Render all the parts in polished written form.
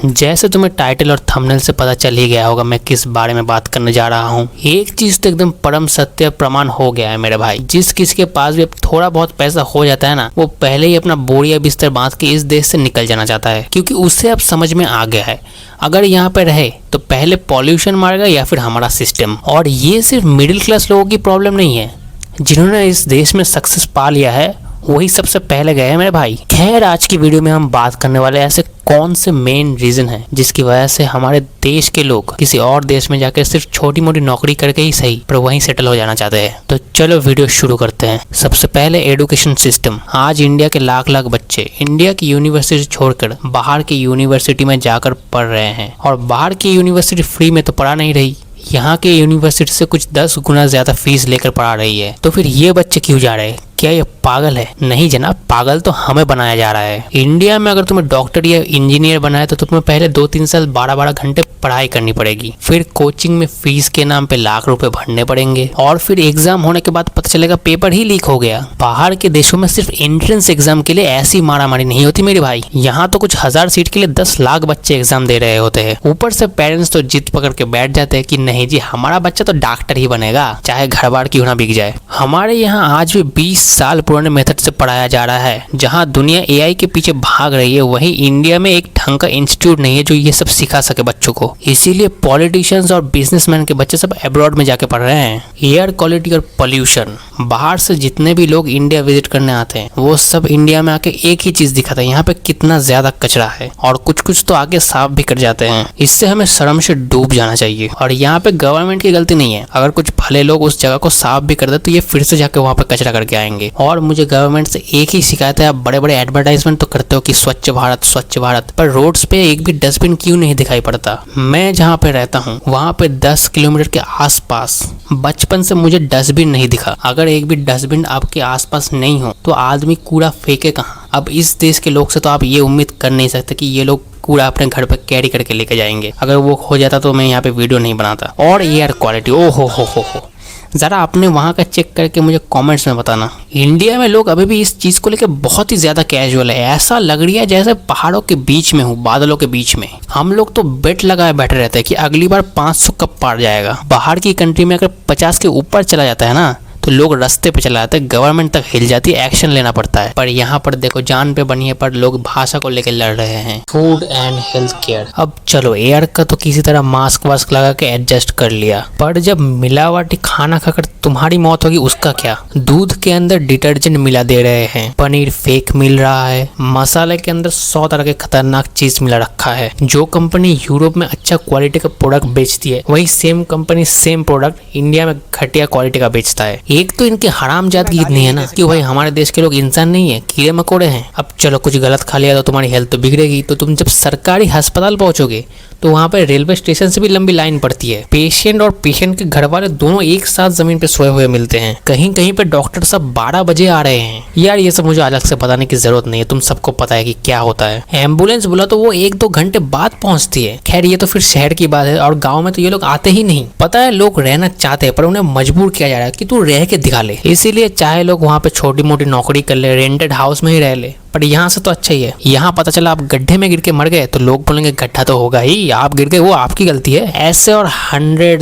जैसे तुम्हें टाइटल और थंबनेल से पता चल ही गया होगा मैं किस बारे में बात करने जा रहा हूँ। एक चीज तो एकदम परम सत्य प्रमाण हो गया है मेरे भाई, जिस किसी के पास भी अब थोड़ा बहुत पैसा हो जाता है ना, वो पहले ही अपना बोरिया बिस्तर बांध के इस देश से निकल जाना चाहता है, क्योंकि उसे अब समझ में आ गया है अगर यहाँ पे रहे तो पहले पॉल्यूशन मारेगा या फिर हमारा सिस्टम। और ये सिर्फ मिडिल क्लास लोगों की प्रॉब्लम नहीं है, जिन्होंने इस देश में सक्सेस पा लिया है वही सबसे पहले गए हैं मेरे भाई। खैर, आज की वीडियो में हम बात करने वाले ऐसे कौन से मेन रीजन हैं जिसकी वजह से हमारे देश के लोग किसी और देश में जाकर सिर्फ छोटी मोटी नौकरी करके ही सही पर वहीं सेटल हो जाना चाहते हैं। तो चलो वीडियो शुरू करते हैं। सबसे पहले एजुकेशन सिस्टम। आज इंडिया के लाख लाख बच्चे इंडिया की यूनिवर्सिटी छोड़कर बाहर की यूनिवर्सिटी में जाकर पढ़ रहे हैं, और बाहर की यूनिवर्सिटी फ्री में तो पढ़ा नहीं रही, यहाँ के यूनिवर्सिटी से कुछ 10 गुना ज्यादा फीस लेकर पढ़ा रही है। तो फिर ये बच्चे क्यों जा रहे हैं? क्या ये पागल है? नहीं जनाब, पागल तो हमें बनाया जा रहा है। इंडिया में अगर तुम्हें डॉक्टर या इंजीनियर बनाए तो तुम्हें पहले 2-3 साल 12-12 घंटे पढ़ाई करनी पड़ेगी, फिर कोचिंग में फीस के नाम पे लाख रुपए भरने पड़ेंगे, और फिर एग्जाम होने के बाद पता चलेगा पेपर ही लीक हो गया। बाहर के देशों में सिर्फ एंट्रेंस एग्जाम के लिए ऐसी मारामारी नहीं होती मेरे भाई, यहाँ तो कुछ 1000 सीट के लिए 10 लाख बच्चे एग्जाम दे रहे होते हैं। ऊपर से पेरेंट्स तो जिद पकड़ के बैठ जाते हैं कि नहीं जी, हमारा बच्चा तो डॉक्टर ही बनेगा, चाहे घर बार क्यों ना बिक जाए। हमारे यहाँ आज भी 20 साल पुराने मेथड से पढ़ाया जा रहा है। जहां दुनिया एआई के पीछे भाग रही है, वहीं इंडिया में एक ढंग का इंस्टीट्यूट नहीं है जो ये सब सिखा सके बच्चों को। इसीलिए पॉलिटिशियंस और बिजनेसमैन के बच्चे सब अब्रॉड में जाके पढ़ रहे हैं। एयर क्वालिटी और पॉल्यूशन। बाहर से जितने भी लोग इंडिया विजिट करने आते हैं वो सब इंडिया में आके एक ही चीज दिखाते हैं, यहाँ पे कितना ज्यादा कचरा है, और कुछ कुछ तो आके साफ भी कर जाते हैं। इससे हमें शर्म से डूब जाना चाहिए। और यहाँ पे गवर्नमेंट की गलती नहीं है, अगर कुछ भले लोग उस जगह को साफ भी कर दे तो ये फिर से जाके वहाँ पे कचरा करके आएंगे। और मुझे गवर्नमेंट से एक ही शिकायत है, आप बड़े बड़े एडवर्टाइजमेंट तो करते हो कि स्वच्छ भारत, पर रोड्स पे एक भी डस्टबिन क्यों नहीं दिखाई पड़ता? मैं जहाँ पे रहता हूँ वहाँ पे 10 किलोमीटर के आसपास बचपन से मुझे डस्टबिन नहीं दिखा। अगर एक भी डस्टबिन आपके आसपास नहीं हो तो आदमी कूड़ा फेंके कहाँ? अब इस देश के लोग से तो आप ये उम्मीद कर नहीं सकते कि ये लोग कूड़ा अपने घर पर कैरी करके लेके जाएंगे। अगर वो हो जाता तो मैं यहाँ पे वीडियो नहीं बनाता। और एयर क्वालिटी, ओ हो, जरा आपने वहाँ का चेक करके मुझे कमेंट्स में बताना। इंडिया में लोग अभी भी इस चीज को लेकर बहुत ही ज्यादा कैजुअल है। ऐसा लग रही है जैसे पहाड़ों के बीच में हूँ, बादलों के बीच में। हम लोग तो बेट लगाए बैठे रहते हैं कि अगली बार 500 कब पार जाएगा। बाहर की कंट्री में अगर 50 के ऊपर चला जाता है ना तो लोग रास्ते पे चला जाते हैं, गवर्नमेंट तक हिल जाती है, एक्शन लेना पड़ता है। पर यहाँ पर देखो, जान पे बनी है पर लोग भाषा को लेकर लड़ रहे हैं। Food and health care. अब चलो, एयर का तो किसी तरह मास्क वास्क लगा के एडजस्ट कर लिया, पर जब मिलावटी खाना खाकर तुम्हारी मौत होगी उसका क्या? दूध के अंदर डिटर्जेंट मिला दे रहे हैं, पनीर फेक मिल रहा है, मसाले के अंदर 100 तरह के खतरनाक चीज मिला रखा है। जो कंपनी यूरोप में अच्छा क्वालिटी का प्रोडक्ट बेचती है, वही same company same product India में घटिया क्वालिटी का बेचता है। एक तो इनके हरामजादगी इतनी है ना कि भाई हमारे देश के लोग इंसान नहीं है, कीड़े मकोड़े हैं। अब चलो, कुछ गलत खा लिया तो तुम्हारी हेल्थ तो बिगड़ेगी, तो तुम जब सरकारी अस्पताल पहुंचोगे तो वहाँ पे रेलवे स्टेशन से भी लंबी लाइन पड़ती है। पेशेंट और पेशेंट के घर वाले दोनों एक साथ जमीन पे सोए हुए मिलते हैं। कहीं कहीं पे डॉक्टर सब 12 बजे आ रहे हैं। यार ये सब मुझे अलग से बताने की जरूरत नहीं है, तुम सबको पता है कि क्या होता है। एम्बुलेंस बुला तो वो 1-2 घंटे बाद पहुंचती है। खैर ये तो फिर शहर की बात है, और गाँव में तो ये लोग आते ही नहीं। पता है, लोग रहना चाहते हैं पर उन्हें मजबूर किया जा रहा है कि तू रह के दिखा ले। इसीलिए चाहे लोग वहाँ पे छोटी मोटी नौकरी कर ले, रेंटेड हाउस में ही रह ले, पर यहाँ से तो अच्छा ही है। यहाँ पता चला आप गड्ढे में गिर के मर गए तो लोग बोलेंगे गड्ढा तो होगा ही, आप गिर गए वो आपकी गलती है। ऐसे और 100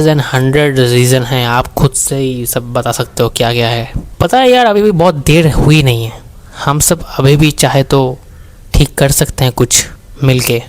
रीजन हैं, आप खुद से ही सब बता सकते हो क्या क्या है। पता है यार, अभी भी बहुत देर हुई नहीं है, हम सब अभी भी चाहे तो ठीक कर सकते हैं कुछ मिलके।